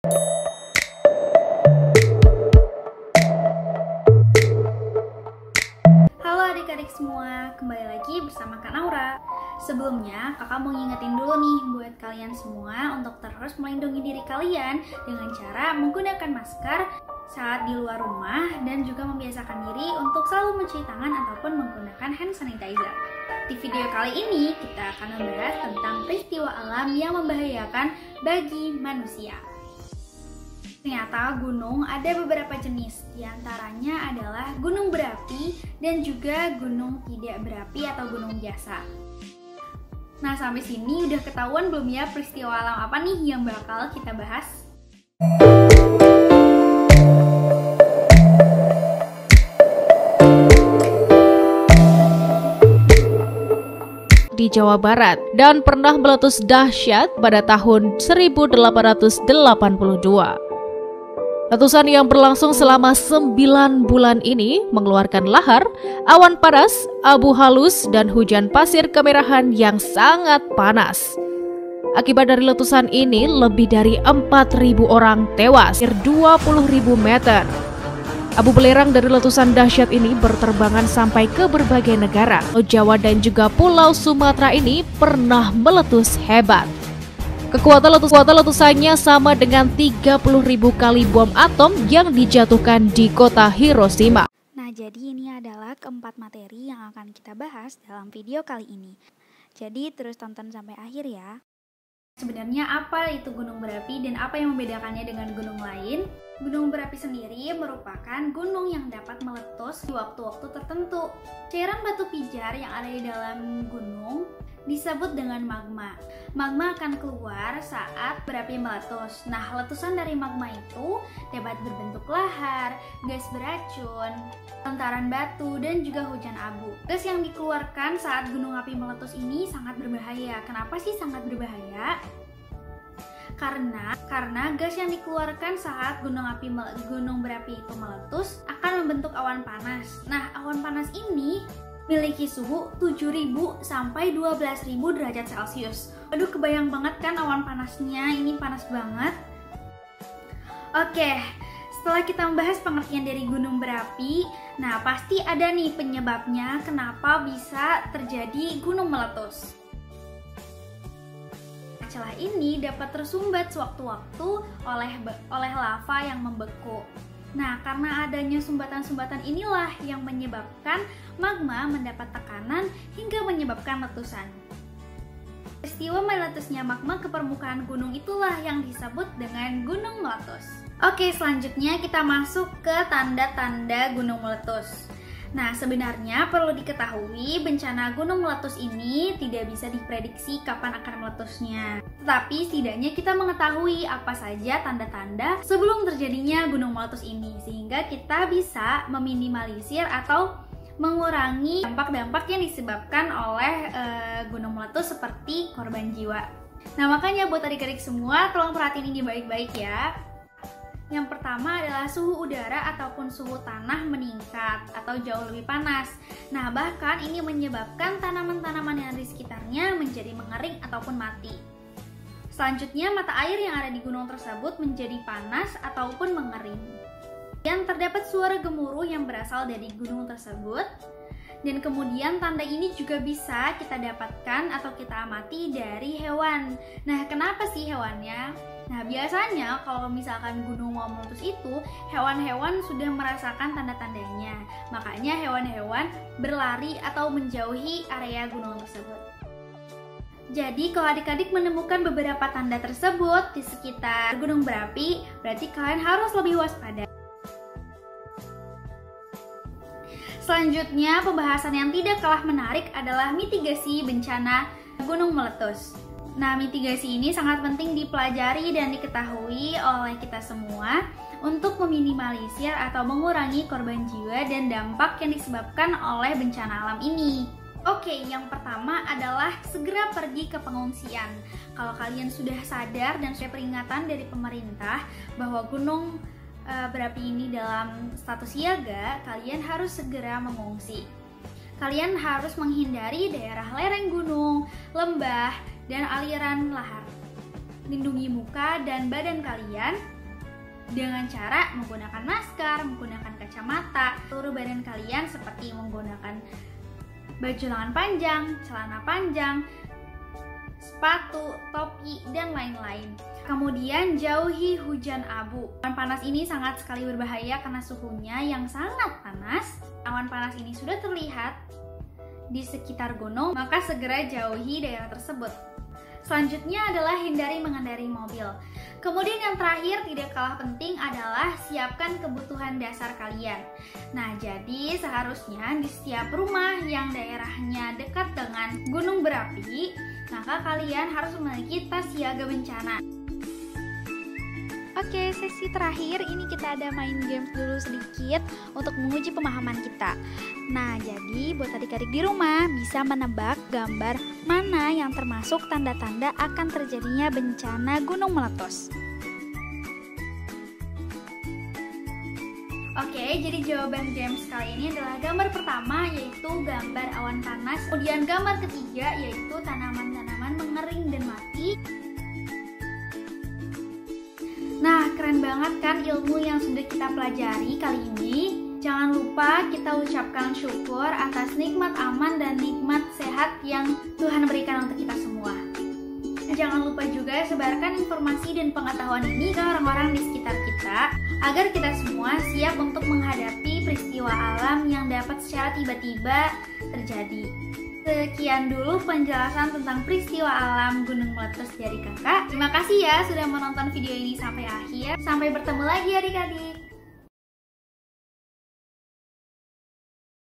Halo adik-adik semua, kembali lagi bersama Kak Naura. Sebelumnya, kakak mau ngingetin dulu nih buat kalian semua untuk terus melindungi diri kalian dengan cara menggunakan masker saat di luar rumah dan juga membiasakan diri untuk selalu mencuci tangan ataupun menggunakan hand sanitizer. Di video kali ini, kita akan membahas tentang peristiwa alam yang membahayakan bagi manusia. Ternyata gunung ada beberapa jenis, diantaranya adalah gunung berapi dan juga gunung tidak berapi atau gunung biasa. Nah, sampai sini udah ketahuan belum ya peristiwa alam apa nih yang bakal kita bahas? Di Jawa Barat dan pernah meletus dahsyat pada tahun 1882. Letusan yang berlangsung selama 9 bulan ini mengeluarkan lahar, awan panas, abu halus, dan hujan pasir kemerahan yang sangat panas. Akibat dari letusan ini, lebih dari 4.000 orang tewas, 20.000 meter. Abu belerang dari letusan dahsyat ini berterbangan sampai ke berbagai negara. Jawa dan juga Pulau Sumatera ini pernah meletus hebat. Kekuatan letusannya sama dengan 30.000 kali bom atom yang dijatuhkan di kota Hiroshima. Nah, jadi ini adalah keempat materi yang akan kita bahas dalam video kali ini. Jadi terus tonton sampai akhir ya. Sebenarnya apa itu gunung berapi dan apa yang membedakannya dengan gunung lain? Gunung berapi sendiri merupakan gunung yang dapat meletus di waktu-waktu tertentu. Cairan batu pijar yang ada di dalam gunung disebut dengan magma. Magma akan keluar saat berapi meletus. Nah, letusan dari magma itu dapat berbentuk lahar, gas beracun, lontaran batu, dan juga hujan abu. Gas yang dikeluarkan saat gunung api meletus ini sangat berbahaya. Kenapa sih sangat berbahaya? Karena gas yang dikeluarkan saat gunung berapi itu meletus akan membentuk awan panas. Nah, awan panas ini memiliki suhu 7.000 sampai 12.000 derajat Celcius. Aduh, kebayang banget kan awan panasnya, ini panas banget. Oke, setelah kita membahas pengertian dari gunung berapi, nah pasti ada nih penyebabnya kenapa bisa terjadi gunung meletus. Celah ini dapat tersumbat sewaktu-waktu oleh lava yang membeku. Nah, karena adanya sumbatan-sumbatan inilah yang menyebabkan magma mendapat tekanan hingga menyebabkan letusan. Peristiwa meletusnya magma ke permukaan gunung itulah yang disebut dengan gunung meletus. Oke, selanjutnya kita masuk ke tanda-tanda gunung meletus. Nah, sebenarnya perlu diketahui bencana gunung meletus ini tidak bisa diprediksi kapan akan meletusnya. Tetapi setidaknya kita mengetahui apa saja tanda-tanda sebelum terjadinya gunung meletus ini, sehingga kita bisa meminimalisir atau mengurangi dampak-dampak yang disebabkan oleh gunung meletus seperti korban jiwa. Nah, makanya buat adik-adik semua tolong perhatiin ini baik-baik ya. Yang pertama adalah suhu udara ataupun suhu tanah meningkat atau jauh lebih panas. Nah, bahkan ini menyebabkan tanaman-tanaman yang ada di sekitarnya menjadi mengering ataupun mati. Selanjutnya, mata air yang ada di gunung tersebut menjadi panas ataupun mengering. Dan terdapat suara gemuruh yang berasal dari gunung tersebut. Dan kemudian tanda ini juga bisa kita dapatkan atau kita amati dari hewan. Nah, kenapa sih hewannya? Nah, biasanya kalau misalkan gunung mau meletus itu, hewan-hewan sudah merasakan tanda-tandanya. Makanya hewan-hewan berlari atau menjauhi area gunung tersebut. Jadi, kalau adik-adik menemukan beberapa tanda tersebut di sekitar gunung berapi, berarti kalian harus lebih waspada. Selanjutnya, pembahasan yang tidak kalah menarik adalah mitigasi bencana gunung meletus. Nah, mitigasi ini sangat penting dipelajari dan diketahui oleh kita semua untuk meminimalisir atau mengurangi korban jiwa dan dampak yang disebabkan oleh bencana alam ini. Oke, yang pertama adalah segera pergi ke pengungsian. Kalau kalian sudah sadar dan sudah peringatan dari pemerintah bahwa gunung berapi ini dalam status siaga, kalian harus segera mengungsi. Kalian harus menghindari daerah lereng gunung, lembah, dan aliran lahar. Lindungi muka dan badan kalian dengan cara menggunakan masker, menggunakan kacamata. Seluruh badan kalian seperti menggunakan baju lengan panjang, celana panjang, sepatu, topi, dan lain-lain. Kemudian jauhi hujan abu. Awan panas ini sangat sekali berbahaya karena suhunya yang sangat panas. Awan panas ini sudah terlihat di sekitar gunung, maka segera jauhi daerah tersebut. Selanjutnya adalah hindari mengendarai mobil. Kemudian yang terakhir tidak kalah penting adalah siapkan kebutuhan dasar kalian. Nah, jadi seharusnya di setiap rumah yang daerahnya dekat dengan gunung berapi, maka kalian harus memiliki tas siaga bencana. Oke, sesi terakhir ini kita ada main games dulu sedikit untuk menguji pemahaman kita. Nah, jadi buat adik-adik di rumah bisa menebak gambar mana yang termasuk tanda-tanda akan terjadinya bencana gunung meletus. Oke, jadi jawaban games kali ini adalah gambar pertama yaitu gambar awan panas. Kemudian gambar ketiga yaitu tanaman-tanaman mengering dan mati. Nah, keren banget kan ilmu yang sudah kita pelajari kali ini. Jangan lupa kita ucapkan syukur atas nikmat aman dan nikmat sehat yang Tuhan berikan untuk kita semua. Jangan lupa juga sebarkan informasi dan pengetahuan ini ke orang-orang di sekitar kita agar kita semua siap untuk menghadapi peristiwa alam yang dapat secara tiba-tiba terjadi. Sekian dulu penjelasan tentang peristiwa alam gunung meletus dari kakak. Terima kasih ya sudah menonton video ini sampai akhir. Sampai bertemu lagi adik-adik.